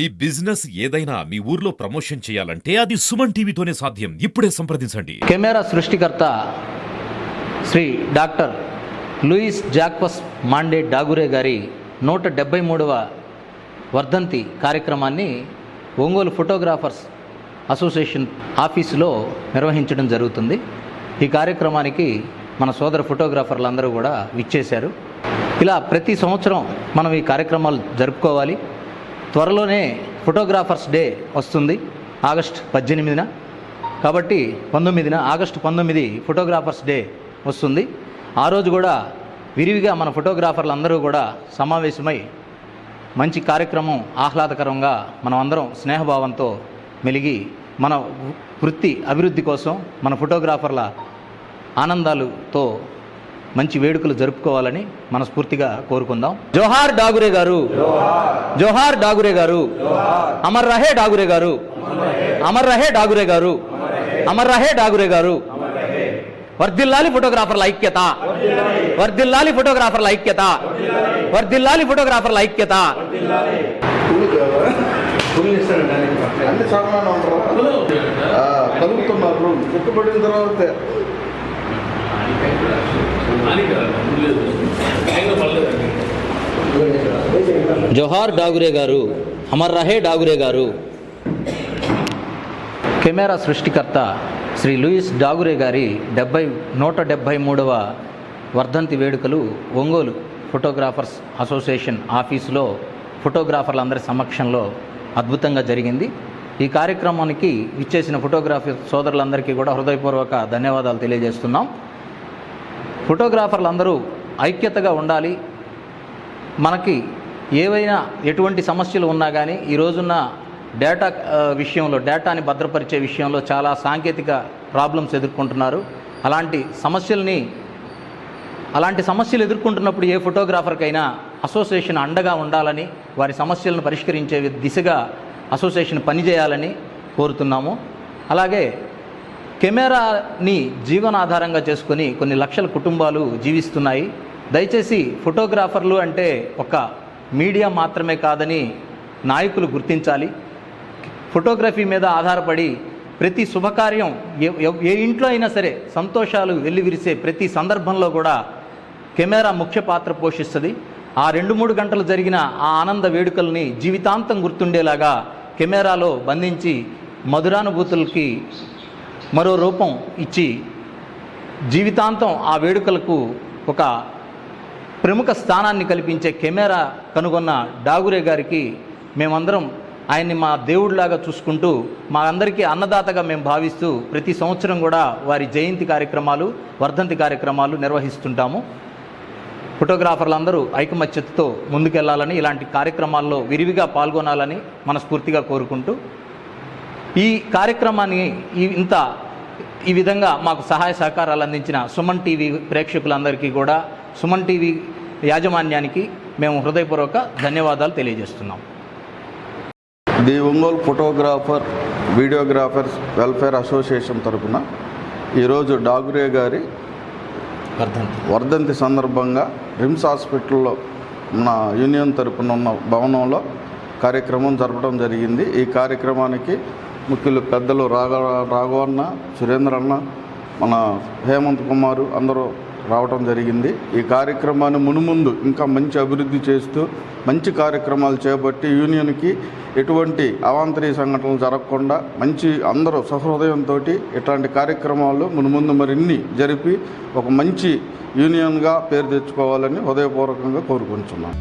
ఈ బిజినెస్ ఏదైనా మీ ఊర్లో ప్రమోషన్ చేయాలంటే అది సుమన్ టీవీతోనే సాధ్యం. ఇప్పుడే సంప్రదించండి. కెమెరా సృష్టికర్త Shri doctor Louis Jacques Monday డాగురే గారి 173వ వర్ధంతి కార్యక్రమాన్ని ఒంగోలు ఫోటోగ్రాఫర్స్ అసోసియేషన్ ఆఫీసులో నిర్వహించడం జరుగుతుంది. ఈ కార్యక్రమానికి మన సోదర ఫోటోగ్రాఫర్లందరూ కూడా విచ్చేశారు. ఇలా ప్రతి సంవత్సరం మనం ఈ కార్యక్రమాలు జరుపుకోవాలి. త్వరలోనే ఫోటోగ్రాఫర్స్ డే వస్తుంది ఆగస్టు 18న. కాబట్టి ఆగస్టు 19 ఫోటోగ్రాఫర్స్ డే వస్తుంది. ఆ రోజు కూడా విరివిగా మన ఫోటోగ్రాఫర్లు అందరూ కూడా సమావేశమై మంచి కార్యక్రమం ఆహ్లాదకరంగా మనం అందరం స్నేహభావంతో మెలిగి మన వృత్తి అభివృద్ధి కోసం మన ఫోటోగ్రాఫర్ల ఆనందాలతో మంచి వేడుకలు జరుపుకోవాలని మనస్ఫూర్తిగా కోరుకుందాం. జోహార్ డాగురే గారు, జోహార్ డాగురే గారు, అమర్ రహే డాగురే గారు, అమర్ రహే డాగురే గారు, అమర్ రహే డాగురే గారు. వర్ధిల్లాలి ఫోటోగ్రాఫర్ల ఐక్యత, వర్ధిల్లాలి ఫోటోగ్రాఫర్ల ఐక్యత, వర్ధిల్లాలి ఫోటోగ్రాఫర్ల ఐక్యత. కలుపుతున్నారు చుట్టుపడిన తర్వాత జోహార్ డాగురే గారు, అమర్ రహే డాగురే గారు. కెమెరా సృష్టికర్త శ్రీ లూయిస్ డాగురే గారి 173వ వర్ధంతి వేడుకలు ఒంగోలు ఫోటోగ్రాఫర్స్ అసోసియేషన్ ఆఫీసులో ఫోటోగ్రాఫర్లందరి సమక్షంలో అద్భుతంగా జరిగింది. ఈ కార్యక్రమానికి ఇచ్చేసిన ఫోటోగ్రఫీ సోదరులందరికీ కూడా హృదయపూర్వక ధన్యవాదాలు తెలియజేస్తున్నాం. ఫోటోగ్రాఫర్లందరూ ఐక్యతగా ఉండాలి. మనకి ఏవైనా ఎటువంటి సమస్యలు ఉన్నా కానీ ఈ రోజున్న డేటా విషయంలో, డేటాని భద్రపరిచే విషయంలో చాలా సాంకేతిక ప్రాబ్లమ్స్ ఎదుర్కొంటున్నారు. అలాంటి సమస్యలు ఎదుర్కొంటున్నప్పుడు ఏ ఫోటోగ్రాఫర్కైనా అసోసియేషన్ అండగా ఉండాలని, వారి సమస్యలను పరిష్కరించే దిశగా అసోసియేషన్ పనిచేయాలని కోరుతున్నాము. అలాగే కెమెరాని జీవనాధారంగా చేసుకొని కొన్ని లక్షల కుటుంబాలు జీవిస్తున్నాయి. దయచేసి ఫోటోగ్రాఫర్లు అంటే ఒక మీడియా మాత్రమే కాదని నాయకులు గుర్తించాలి. ఫోటోగ్రఫీ మీద ఆధారపడి ప్రతి శుభకార్యం ఏ ఇంట్లో అయినా సరే సంతోషాలు వెల్లివిరిసే ప్రతి సందర్భంలో కూడా కెమెరా ముఖ్య పాత్ర పోషిస్తుంది. ఆ 2-3 గంటలు జరిగిన ఆ ఆనంద వేడుకల్ని జీవితాంతం గుర్తుండేలాగా కెమెరాలో బంధించి మధురానుభూతులకి మరో రూపం ఇచ్చి జీవితాంతం ఆ వేడుకలకు ఒక ప్రముఖ స్థానాన్ని కల్పించే కెమెరా కనుగొన్న డాగురే గారికి మేమందరం ఆయన్ని మా దేవుడిలాగా చూసుకుంటూ, మా అందరికీ అన్నదాతగా మేము భావిస్తూ ప్రతి సంవత్సరం కూడా వారి జయంతి కార్యక్రమాలు, వర్ధంతి కార్యక్రమాలు నిర్వహిస్తుంటాము. ఫోటోగ్రాఫర్లందరూ ఐకమత్యతతో ముందుకెళ్లాలని, ఇలాంటి కార్యక్రమాల్లో విరివిగా పాల్గొనాలని మనస్ఫూర్తిగా కోరుకుంటూ, ఈ కార్యక్రమాన్ని ఈ విధంగా మాకు సహాయ సహకారాలు అందించిన సుమన్ టీవీ ప్రేక్షకులందరికీ కూడా, సుమన్ టీవీ యాజమాన్యానికి మేము హృదయపూర్వక ధన్యవాదాలు తెలియజేస్తున్నాం. The Ongole photographer videographers welfare association తరఫున ఈరోజు డాగురే గారి వర్ధంతి సందర్భంగా రిమ్స్ హాస్పిటల్లో మన యూనియన్ తరఫున ఉన్న భవనంలో కార్యక్రమం జరపడం జరిగింది. ఈ కార్యక్రమానికి ముఖ్యులు పెద్దలు రాఘవన్న, సురేంద్రన్న, మన హేమంత్ కుమారు అందరూ రావటం జరిగింది. ఈ కార్యక్రమాన్ని మునుముందు ఇంకా మంచి అభివృద్ధి చేస్తూ మంచి కార్యక్రమాలు చేపట్టి యూనియన్కి ఎటువంటి అవాంతరీయ సంఘటనలు జరగకుండా మంచి అందరూ సహృదయంతో ఇట్లాంటి కార్యక్రమాలు మునుముందు మరిన్ని జరిపి ఒక మంచి యూనియన్గా పేరు తెచ్చుకోవాలని హృదయపూర్వకంగా కోరుకుంటున్నాను.